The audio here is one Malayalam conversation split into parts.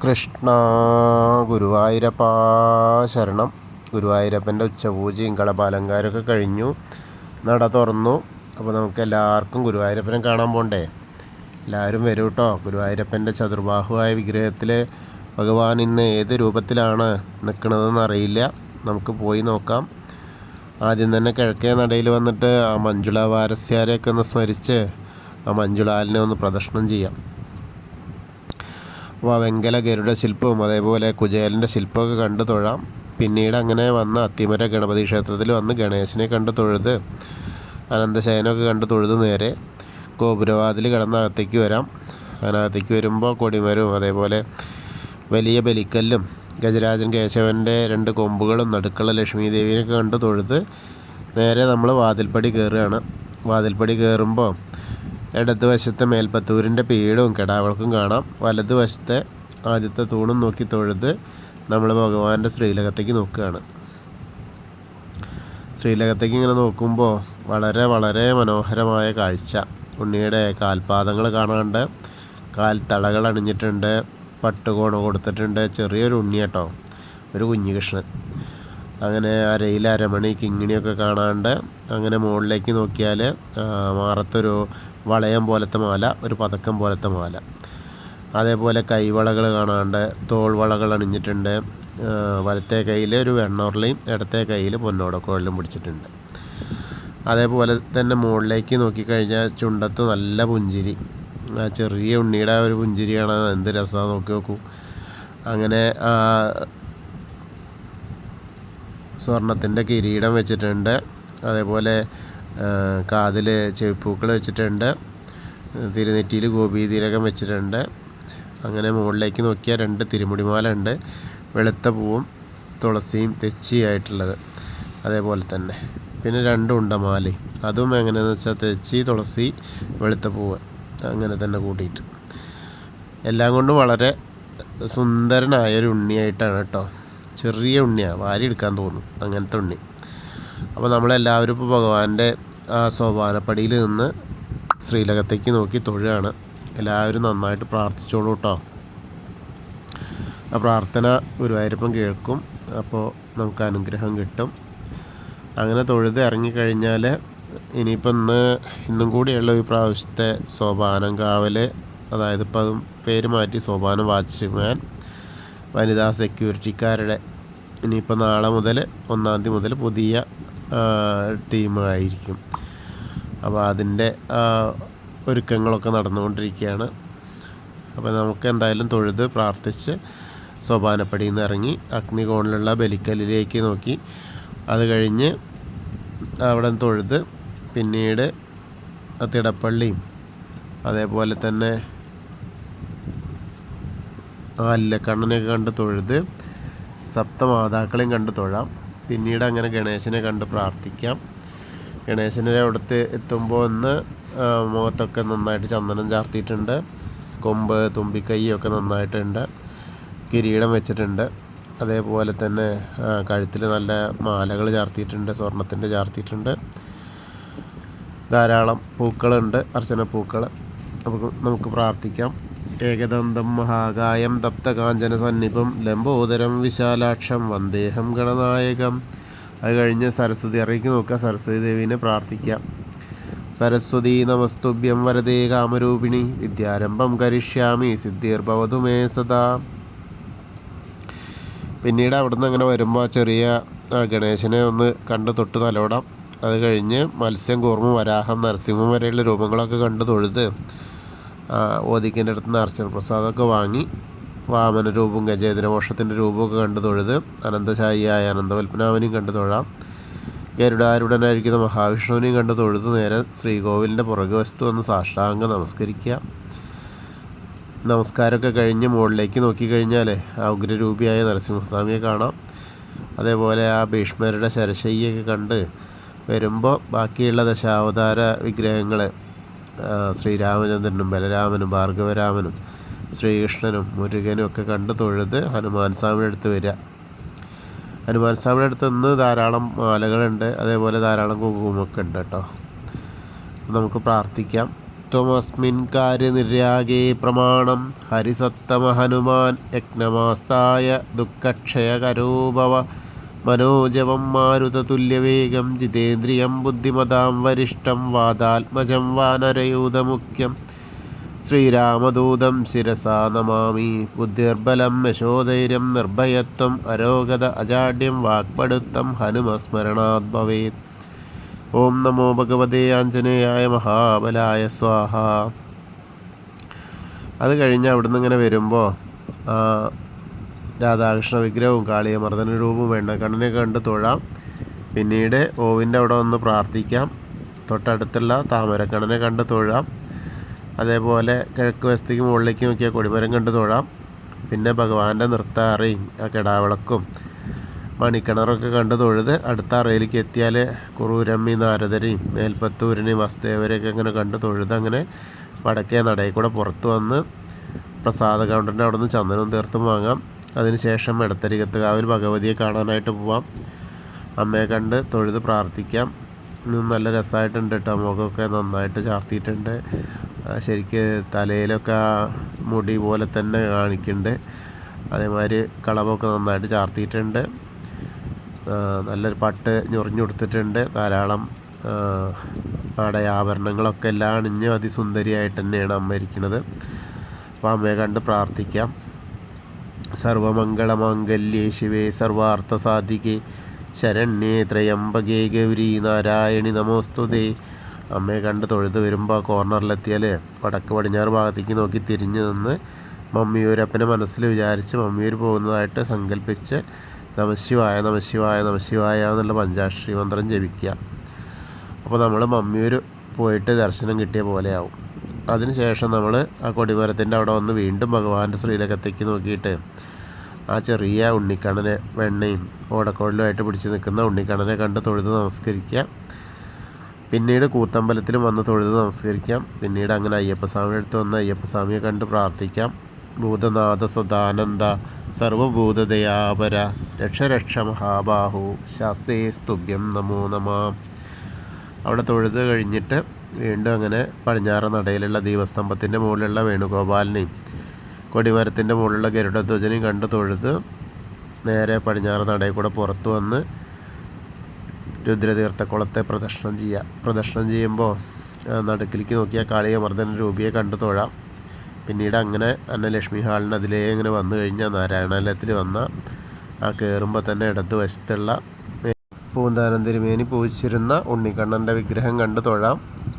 കൃഷ്ണ ഗുരുവായൂരപ്പാ ശരണം. ഗുരുവായൂരപ്പൻ്റെ ഉച്ചപൂജയും കളഭാലങ്കാരമൊക്കെ കഴിഞ്ഞു, നട തുറന്നു. അപ്പോൾ നമുക്ക് എല്ലാവർക്കും ഗുരുവായൂരപ്പനെ കാണാൻ പോകണ്ടേ? എല്ലാവരും വരൂ കേട്ടോ. ഗുരുവായൂരപ്പൻ്റെ ചതുർബാഹുവായ വിഗ്രഹത്തിൽ ഭഗവാൻ ഇന്ന് ഏത് രൂപത്തിലാണ് നിൽക്കുന്നതെന്ന് അറിയില്ല, നമുക്ക് പോയി നോക്കാം. ആദ്യം തന്നെ കിഴക്കേ നടയിൽ വന്നിട്ട് ആ മഞ്ജുള വാരസ്യാരെയൊക്കെ ഒന്ന് സ്മരിച്ച് ആ മഞ്ജുളാലിനെ ഒന്ന് പ്രദക്ഷിണം ചെയ്യാം. അപ്പോൾ വെങ്കല ഗരുഡ ശില്പവും അതേപോലെ കുചേലൻ്റെ ശില്പമൊക്കെ കണ്ടു തൊഴാം. പിന്നീട് അങ്ങനെ വന്ന് അത്തിമര ഗണപതി ക്ഷേത്രത്തിൽ വന്ന് ഗണേശനെ കണ്ട് തൊഴുത് അനന്തശയനമൊക്കെ കണ്ട് തൊഴുത് നേരെ ഗോപുരവാതിൽ കടന്ന് അകത്തേക്ക് വരാം. അതിനകത്തേക്ക് വരുമ്പോൾ കൊടിമരവും അതേപോലെ വലിയ ബലിക്കല്ലും ഗജരാജൻ കേശവൻ്റെ 2 കൊമ്പുകളും നടുക്കുള്ള ലക്ഷ്മി ദേവിയൊക്കെ കണ്ട് തൊഴുത് നേരെ നമ്മൾ വാതിൽപ്പടി കയറുകയാണ്. വാതിൽപ്പടി കയറുമ്പോൾ ഇടതുവശത്തെ മേൽപ്പത്തൂരിൻ്റെ പീഠവും കിടാവിളക്കും കാണാം. വലതുവശത്തെ ആദ്യത്തെ തൂണും നോക്കി തൊഴുത് നമ്മൾ ഭഗവാന്റെ ശ്രീലകത്തേക്ക് നോക്കുകയാണ്. ശ്രീലകത്തേക്ക് ഇങ്ങനെ നോക്കുമ്പോൾ വളരെ വളരെ മനോഹരമായ കാഴ്ച. ഉണ്ണിയുടെ കാൽപാദങ്ങൾ കാണാണ്ട്, കാൽത്തളകൾ അണിഞ്ഞിട്ടുണ്ട്, പട്ടുകോണ കൊടുത്തിട്ടുണ്ട്. ചെറിയൊരു ഉണ്ണി കേട്ടോ, ഒരു കുഞ്ഞികൃഷ്ണൻ. അങ്ങനെ അരയിൽ അരമണി കിങ്ങിണിയൊക്കെ കാണാണ്ട് അങ്ങനെ മുകളിലേക്ക് നോക്കിയാൽ മാറത്തൊരു വളയം പോലത്തെ മാല, ഒരു പതക്കം പോലത്തെ മാല, അതേപോലെ കൈവളകൾ കാണാണ്ട്, തോൾവളകൾ അണിഞ്ഞിട്ടുണ്ട്. വലത്തെ കയ്യിൽ ഒരു വെണ്ണോർലയും ഇടത്തെ കയ്യിൽ പൊന്നോടക്കോളിലും പിടിച്ചിട്ടുണ്ട്. അതേപോലെ തന്നെ മുകളിലേക്ക് നോക്കിക്കഴിഞ്ഞാൽ ചുണ്ടത്ത് നല്ല പുഞ്ചിരി, ചെറിയ ഉണ്ണിയുടെ ഒരു പുഞ്ചിരി കാണാൻ എന്ത് രസമാണ്, നോക്കൂ. അങ്ങനെ സ്വർണത്തിൻ്റെ കിരീടം വെച്ചിട്ടുണ്ട്. അതേപോലെ കാതിൽ ചെവിപ്പൂക്കൾ വെച്ചിട്ടുണ്ട്. തിരുനെറ്റിയിൽ ഗോപീതിലകം വെച്ചിട്ടുണ്ട്. അങ്ങനെ മുകളിലേക്ക് നോക്കിയാൽ 2 തിരുമുടിമാല ഉണ്ട്, വെളുത്ത പൂവും തുളസിയും തെച്ചിയായിട്ടുള്ളത്. അതേപോലെ തന്നെ പിന്നെ 2 ഉണ്ടമാലയും, അതും എങ്ങനെയാണെന്ന് വെച്ചാൽ തെച്ചി, തുളസി, വെളുത്ത പൂവ് അങ്ങനെ തന്നെ കൂട്ടിയിട്ട് എല്ലാം കൊണ്ടും വളരെ സുന്ദരനായൊരു ഉണ്ണിയായിട്ടാണ് കേട്ടോ. ചെറിയ ഉണ്ണിയാണ്, വാരി എടുക്കാൻ തോന്നും അങ്ങനത്തെ ഉണ്ണി. അപ്പോൾ നമ്മളെല്ലാവരും ഇപ്പോൾ ഭഗവാന്റെ ആ സോപാനപ്പടിയിൽ നിന്ന് ശ്രീലകത്തേക്ക് നോക്കി തൊഴുകയാണ്. എല്ലാവരും നന്നായിട്ട് പ്രാർത്ഥിച്ചോളൂ കേട്ടോ. ആ പ്രാർത്ഥന ഗുരുവായൂരപ്പൻ കേൾക്കും, അപ്പോൾ നമുക്ക് അനുഗ്രഹം കിട്ടും. അങ്ങനെ തൊഴുത് ഇറങ്ങിക്കഴിഞ്ഞാൽ ഇനിയിപ്പോൾ ഇന്നും കൂടിയുള്ള ഈ പ്രാവശ്യത്തെ സോപാനം കാവൽ, അതായത് ഇപ്പോൾ അതും പേര് മാറ്റി സോപാനം വാച്ച്മാൻ, വനിതാ സെക്യൂരിറ്റിക്കാരുടെ ഇനിയിപ്പോൾ നാളെ മുതൽ 1-ാം തീയതി മുതൽ പുതിയ ടീമായിരിക്കും. അപ്പോൾ അതിൻ്റെ ഒരുക്കങ്ങളൊക്കെ നടന്നുകൊണ്ടിരിക്കുകയാണ്. അപ്പോൾ നമുക്ക് എന്തായാലും തൊഴുത് പ്രാർത്ഥിച്ച് സോപാനപ്പടിയിൽ നിന്ന് ഇറങ്ങി അഗ്നികോണിലുള്ള ബലിക്കല്ലിലേക്ക് നോക്കി അത് കഴിഞ്ഞ് അവിടെ തൊഴുത് പിന്നീട് തിടപ്പള്ളിയും അതേപോലെ തന്നെ അല്ലക്കണ്ണനെയൊക്കെ കണ്ട് തൊഴുത് സപ്തമാതാക്കളെയും കണ്ട് തൊഴാം. പിന്നീട് അങ്ങനെ ഗണേശനെ കണ്ട് പ്രാർത്ഥിക്കാം. ഗണേശനെ അവിടുത്തെ എത്തുമ്പോൾ മുഖത്തൊക്കെ നന്നായിട്ട് ചന്ദനം ചാർത്തിയിട്ടുണ്ട്, കൊമ്പ് തുമ്പിക്കൈയൊക്കെ നന്നായിട്ടുണ്ട്, കിരീടം വെച്ചിട്ടുണ്ട്. അതേപോലെ തന്നെ കഴുത്തിൽ നല്ല മാലകൾ ചാർത്തിയിട്ടുണ്ട്, സ്വർണത്തിൻ്റെ ചാർത്തിയിട്ടുണ്ട്. ധാരാളം പൂക്കളുണ്ട്, അർച്ചനപ്പൂക്കൾ. അപ്പോൾ നമുക്ക് പ്രാർത്ഥിക്കാം. ഏകദന്തം മഹാകായം തപ്തകാഞ്ചന സന്നിപം ലംബോദരം വിശാലാക്ഷം വന്ദേഹം ഗണനായകം. അത് കഴിഞ്ഞ് സരസ്വതി ഇറങ്ങി നോക്കുക, സരസ്വതി ദേവീനെ പ്രാർത്ഥിക്കാം. സരസ്വതി നമസ്തുഭ്യം വരദേ കാമരൂപിണി വിദ്യാരംഭം കരിഷ്യാമി സിദ്ധിർഭവതു മേ സദാ. പിന്നീട് അവിടുന്ന് അങ്ങനെ വരുമ്പോൾ ചെറിയ ഗണേശനെ ഒന്ന് കണ്ട് തൊട്ട് തലോടാം. അത് കഴിഞ്ഞ് മത്സ്യം, കൂർമ്മം, വരാഹം, നരസിംഹം വരെയുള്ള രൂപങ്ങളൊക്കെ കണ്ട് തൊഴുത് ഓദിക്കൻ്റെ അടുത്ത് നിന്ന് അർച്ചന പ്രസാദമൊക്കെ വാങ്ങി വാമന രൂപവും ഗജേന്ദ്രമോക്ഷത്തിൻ്റെ രൂപമൊക്കെ കണ്ട് തൊഴുത് അനന്തശായിയായ അനന്തപത്മനാഭനെയും കണ്ട് തൊഴാം. ഗരുഡാരൂഢനായിരിക്കുന്ന മഹാവിഷ്ണുവിനെയും കണ്ട് തൊഴുത് നേരെ ശ്രീകോവിലിൻ്റെ പുറകുവശത്ത് വന്ന് സാഷ്ടാംഗം നമസ്കരിക്കുക. നമസ്കാരമൊക്കെ കഴിഞ്ഞ് മുകളിലേക്ക് നോക്കിക്കഴിഞ്ഞാൽ ആ ഉഗ്രരൂപിയായ നരസിംഹസ്വാമിയെ കാണാം. അതേപോലെ ആ ഭീഷ്മരുടെ ശരശയ്യൊക്കെ കണ്ട് വരുമ്പോൾ ബാക്കിയുള്ള ദശാവതാര വിഗ്രഹങ്ങൾ ശ്രീരാമചന്ദ്രനും ബലരാമനും ഭാർഗവരാമനും ശ്രീകൃഷ്ണനും മുരുകനും ഒക്കെ കണ്ട് തൊഴുത് ഹനുമാൻ സ്വാമിയുടെ അടുത്ത് വരിക. ഹനുമാൻ സ്വാമിയുടെ അടുത്ത് ധാരാളം മാലകളുണ്ട്, അതേപോലെ ധാരാളം കുങ്കുമൊക്കെ ഉണ്ട് കേട്ടോ. നമുക്ക് പ്രാർത്ഥിക്കാം. ത്വമസ്മിൻ കാര്യനിര്യാഗേ പ്രമാണം ഹരിസത്തമ ഹനുമാൻ യജ്ഞമാസ്തായ ദുഃഖക്ഷയകരോ ഭവ മനോജവം മാരുതതുല്യവേഗം ജിതേന്ദ്രിയം ബുദ്ധിമതാം വരിഷ്ടം വാദാത്മജം വാനരയൂഥമുഖ്യം ശ്രീരാമദൂതം ശിരസാ നമാമി. ബുദ്ധിർബലം യശോധൈര്യം നിർഭയത്വം അരോഗത അജാഡ്യം വാക്പടുത്തം ഹനുമസ്മരണാത് ഭവേത്. ഓം നമോ ഭഗവതേ ആഞ്ജനേയായ മഹാബലായ സ്വാഹ. അത് കഴിഞ്ഞ് അവിടുന്ന് ഇങ്ങനെ വരുമ്പോൾ രാധാകൃഷ്ണ വിഗ്രഹവും കാളിയമർദ്ദന രൂപവും വെണ്ണക്കണ്ണനെയൊക്കെ കണ്ട് തൊഴാം. പിന്നീട് ഓവിൻ്റെ അവിടെ വന്ന് പ്രാർത്ഥിക്കാം. തൊട്ടടുത്തുള്ള താമരക്കണ്ണനെ കണ്ട് തൊഴാം. അതേപോലെ കിഴക്ക് വശത്തേക്ക് മുകളിലേക്ക് നോക്കിയാൽ കൊടിമരം കണ്ട് തൊഴാം. പിന്നെ ഭഗവാന്റെ നൃത്ത അറയും ആ കിടാവിളക്കും മണിക്കിണറൊക്കെ കണ്ട് തൊഴുത് അടുത്ത അറയിലേക്ക് എത്തിയാൽ കുറൂരമ്മി നാരദരെയും മേൽപ്പത്തൂരിനെയും വസുദേവരെയൊക്കെ ഇങ്ങനെ കണ്ട് തൊഴുത് അങ്ങനെ വടക്കേ നടയിൽ കൂടെ പുറത്ത് വന്ന് പ്രസാദ കൗണ്ടറിൻ്റെ അവിടെ നിന്ന് ചന്ദനവും തീർത്തും വാങ്ങാം. അതിനുശേഷം എടത്തരികത്തുകാവിൽ ഭഗവതിയെ കാണാനായിട്ട് പോവാം. അമ്മയെ കണ്ട് തൊഴുത് പ്രാർത്ഥിക്കാം. നല്ല രസമായിട്ടുണ്ട് കേട്ടോ. മുഖമൊക്കെ നന്നായിട്ട് ചാർത്തിയിട്ടുണ്ട്. ശരിക്ക് തലയിലൊക്കെ ആ മുടി പോലെ തന്നെ കാണിക്കുന്നുണ്ട്. അതേമാതിരി കളവൊക്കെ നന്നായിട്ട് ചാർത്തിയിട്ടുണ്ട്. നല്ലൊരു പട്ട് ഞൊറിഞ്ഞുകൊടുത്തിട്ടുണ്ട്. ധാരാളം ആടയാഭരണങ്ങളൊക്കെ എല്ലാം അണിഞ്ഞ് അതിസുന്ദരിയായിട്ട് തന്നെയാണ് അമ്മ ഇരിക്കുന്നത്. അപ്പോൾ അമ്മയെ കണ്ട് പ്രാർത്ഥിക്കാം. സർവമംഗളമാംഗല്യേ ശിവേ സർവാർത്ഥസാധികേ ശരണ്യേ ത്രയംബകേ ഗൗരി നാരായണി നമോസ്തുതേ. അമ്മയെ കണ്ട് തൊഴുത് വരുമ്പോൾ കോർണറിലെത്തിയാൽ വടക്ക് പടിഞ്ഞാറ് ഭാഗത്തേക്ക് നോക്കി തിരിഞ്ഞ് നിന്ന് മമ്മിയൂരപ്പനെ മനസ്സിൽ വിചാരിച്ച് മമ്മിയൂർ പോകുന്നതായിട്ട് സങ്കല്പിച്ച് നമശിവായ നമശിവായ നമശിവായ എന്നുള്ള പഞ്ചാക്ഷരി മന്ത്രം ജപിക്കുക. അപ്പോൾ നമ്മൾ മമ്മിയൂർ പോയിട്ട് ദർശനം കിട്ടിയ പോലെയാവും. അതിനുശേഷം നമ്മൾ ആ കൊടിമരത്തിൻ്റെ അവിടെ വന്ന് വീണ്ടും ഭഗവാന്റെ ശ്രീലകത്തേക്ക് നോക്കിയിട്ട് ആ ചെറിയ ഉണ്ണിക്കണ്ണനെ വെണ്ണയും ഓടക്കോളിലുമായിട്ട് പിടിച്ച് നിൽക്കുന്ന ഉണ്ണിക്കണ്ണനെ കണ്ട് തൊഴുത് നമസ്കരിക്കുക. പിന്നീട് കൂത്തമ്പലത്തിലും വന്ന് തൊഴുത് നമസ്കരിക്കാം. പിന്നീട് അങ്ങനെ അയ്യപ്പസ്വാമിയുടെ അടുത്ത് വന്ന് അയ്യപ്പസ്വാമിയെ കണ്ട് പ്രാർത്ഥിക്കാം. ഭൂതനാഥ സദാനന്ദ സർവഭൂതദയാപര രക്ഷ മഹാബാഹു ശാസ്തേ സ്തുഭ്യം നമോ നമഃ. അവിടെ തൊഴുത് കഴിഞ്ഞിട്ട് വീണ്ടും അങ്ങനെ പടിഞ്ഞാറ് നടയിലുള്ള ദീപസ്തംഭത്തിൻ്റെ മുകളിലുള്ള വേണുഗോപാലിനെയും കൊടിമരത്തിൻ്റെ മുകളിലുള്ള ഗരുഡധ്വജനെയും കണ്ട് തൊഴുത് നേരെ പടിഞ്ഞാറ് നടയിൽ കൂടെ പുറത്തു വന്ന് രുദ്രതീർത്ഥക്കുളത്തെ പ്രദക്ഷിണം ചെയ്യുമ്പോൾ നടുക്കിലേക്ക് നോക്കിയാൽ കാളിയമർദ്ദന രൂപിയെ കണ്ട് തൊഴാം. പിന്നീട് അങ്ങനെ അന്നലക്ഷ്മി ഹാളിന് അതിലേ ഇങ്ങനെ വന്നു കഴിഞ്ഞാൽ നാരായണാലയത്തിൽ വന്ന ആ കയറുമ്പോൾ തന്നെ ഇടത് വശത്തുള്ള പൂന്താനം തിരുമേനി പൂജിച്ചിരുന്ന ഉണ്ണിക്കണ്ണൻ്റെ വിഗ്രഹം കണ്ട് തൊഴാം.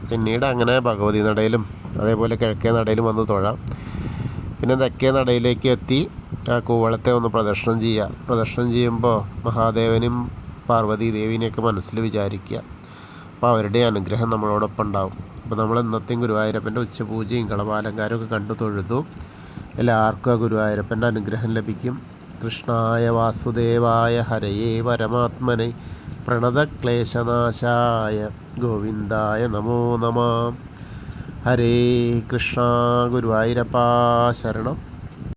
പിന്നീട് അങ്ങനെ ഭഗവതി നടയിലും അതേപോലെ കിഴക്കേ നടയിലും വന്ന് തൊഴാം. പിന്നെ തെക്കേ നടയിലേക്ക് എത്തി ആ കൂവളത്തെ ഒന്ന് പ്രദക്ഷിണം ചെയ്യുമ്പോൾ മഹാദേവനും പാർവതി ദേവീനെയൊക്കെ മനസ്സിൽ വിചാരിക്കുക. അപ്പോൾ അവരുടെ അനുഗ്രഹം നമ്മളോടൊപ്പം ഉണ്ടാവും. അപ്പോൾ നമ്മൾ ഇന്നത്തെയും ഗുരുവായൂരപ്പൻ്റെ ഉച്ചപൂജയും കളഭാലങ്കാരമൊക്കെ കണ്ടു തൊഴുതു. എല്ലാവർക്കും ആ ഗുരുവായൂരപ്പൻ്റെ അനുഗ്രഹം ലഭിക്കും. കൃഷ്ണായ വാസുദേവായ ഹരയേ പരമാത്മനെ പ്രണതക്ലേശനാശായ ഗോവിന്ദായ നമോ നമഃ. ഹരേ കൃഷ്ണ. ഗുരുവായൂരപ്പാ ശരണം.